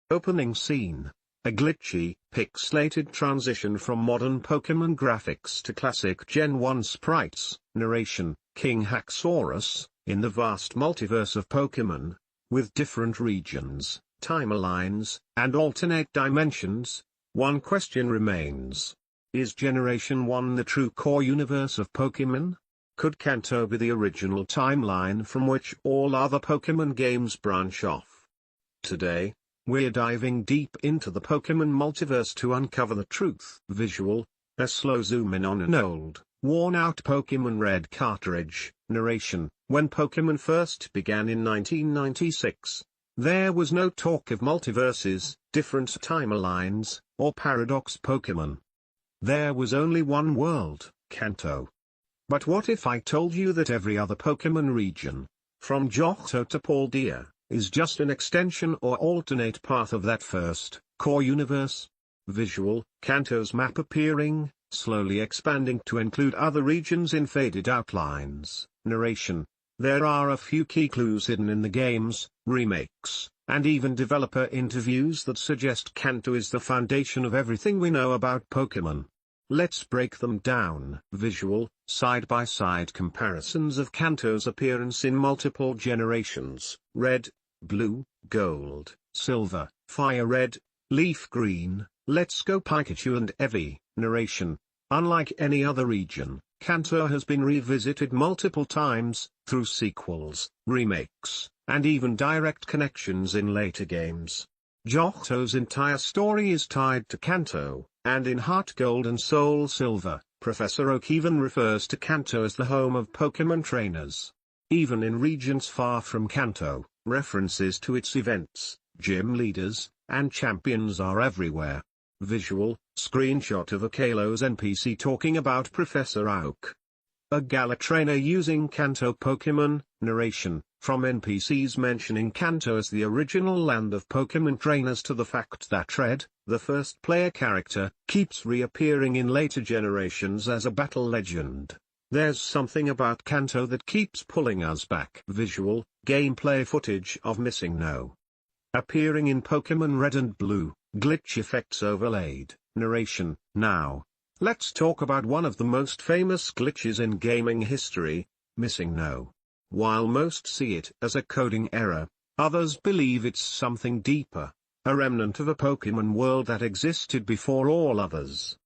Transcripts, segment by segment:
Opening scene. A glitchy, pixelated transition from modern Pokémon graphics to classic Gen 1 sprites. Narration, King Haxorus, in the vast multiverse of Pokémon, with different regions, timelines, and alternate dimensions, one question remains. Is Generation 1 the true core universe of Pokémon? Could Kanto be the original timeline from which all other Pokémon games branch off? Today, we're diving deep into the Pokémon multiverse to uncover the truth. Visual, a slow zoom in on an old, worn-out Pokémon Red cartridge. Narration, when Pokémon first began in 1996, there was no talk of multiverses, different timelines, or paradox Pokémon. There was only one world, Kanto. But what if I told you that every other Pokémon region, from Johto to Paldea, is just an extension or alternate path of that first, core universe? Visual, Kanto's map appearing, slowly expanding to include other regions in faded outlines. Narration, there are a few key clues hidden in the games, remakes, and even developer interviews that suggest Kanto is the foundation of everything we know about Pokémon. Let's break them down. Visual, side-by-side comparisons of Kanto's appearance in multiple generations: red, blue, gold, silver, fire red, leaf green, Let's Go Pikachu and Eevee. Narration, unlike any other region, Kanto has been revisited multiple times, through sequels, remakes, and even direct connections in later games. Johto's entire story is tied to Kanto, and in Heart Gold and Soul Silver, Professor Oak even refers to Kanto as the home of Pokémon trainers. Even in regions far from Kanto, references to its events, gym leaders, and champions are everywhere. Visual, screenshot of a Kalos NPC talking about Professor Oak. A Gala trainer using Kanto Pokémon. Narration, from NPCs mentioning Kanto as the original land of Pokémon trainers to the fact that Red, the first player character, keeps reappearing in later generations as a battle legend. There's something about Kanto that keeps pulling us back. Visual, gameplay footage of Missing No. Appearing in Pokémon Red and Blue, glitch effects overlaid. Narration, now, let's talk about one of the most famous glitches in gaming history, Missing No. While most see it as a coding error, others believe it's something deeper, a remnant of a Pokémon world that existed before all others.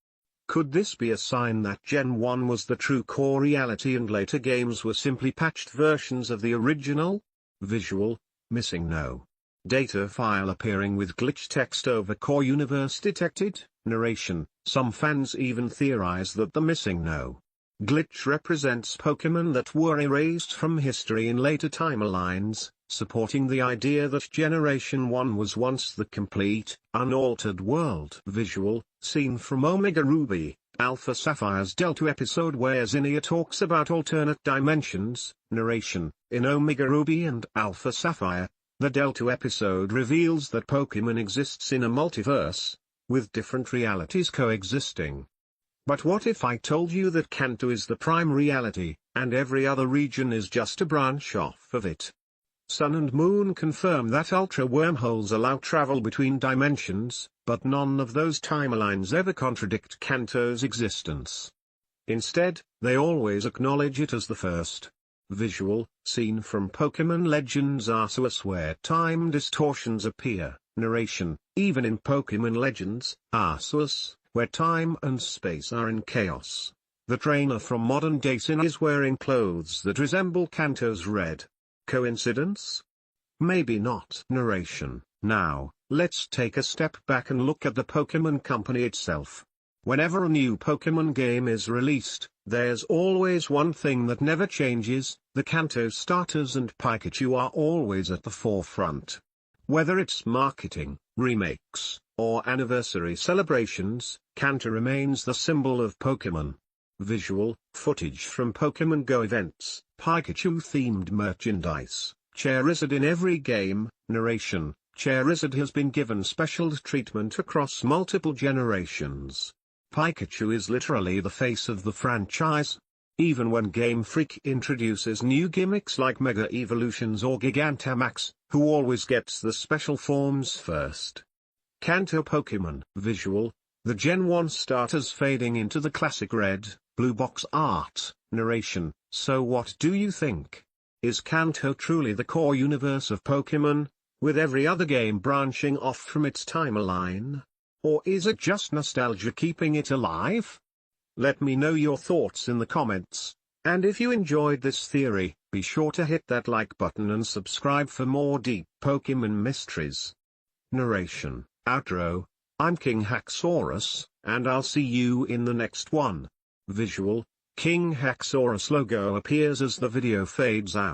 Could this be a sign that Gen 1 was the true core reality and later games were simply patched versions of the original? Visual, Missing No. Data file appearing with glitch text over core universe detected. Narration, some fans even theorize that the Missing No. glitch represents Pokémon that were erased from history in later timelines, supporting the idea that Generation 1 was once the complete, unaltered world. Visual, scene from Omega Ruby, Alpha Sapphire's Delta episode where Zinnia talks about alternate dimensions. Narration, in Omega Ruby and Alpha Sapphire, the Delta episode reveals that Pokémon exists in a multiverse, with different realities coexisting. But what if I told you that Kanto is the prime reality, and every other region is just a branch off of it? Sun and Moon confirm that ultra wormholes allow travel between dimensions, but none of those timelines ever contradict Kanto's existence. Instead, they always acknowledge it as the first. Visual, scene from Pokémon Legends Arceus where time distortions appear. Narration, even in Pokémon Legends Arceus, where time and space are in chaos, the trainer from modern-day Sin is wearing clothes that resemble Kanto's red. Coincidence? Maybe not. Narration, now, let's take a step back and look at the Pokémon Company itself. Whenever a new Pokémon game is released, there's always one thing that never changes: the Kanto starters and Pikachu are always at the forefront. Whether it's marketing, remakes, or anniversary celebrations, Kanto remains the symbol of Pokémon. Visual, footage from Pokémon Go events, Pikachu-themed merchandise, Charizard in every game. Narration, Charizard has been given special treatment across multiple generations. Pikachu is literally the face of the franchise. Even when Game Freak introduces new gimmicks like Mega Evolutions or Gigantamax, who always gets the special forms first? Kanto Pokémon. Visual, the Gen 1 starters fading into the classic red, blue box art. Narration, so what do you think? Is Kanto truly the core universe of Pokémon, with every other game branching off from its timeline? Or is it just nostalgia keeping it alive? Let me know your thoughts in the comments, and if you enjoyed this theory, be sure to hit that like button and subscribe for more deep Pokémon mysteries. Narration, outro, I'm King Haxorus, and I'll see you in the next one. Visual, King Haxorus logo appears as the video fades out.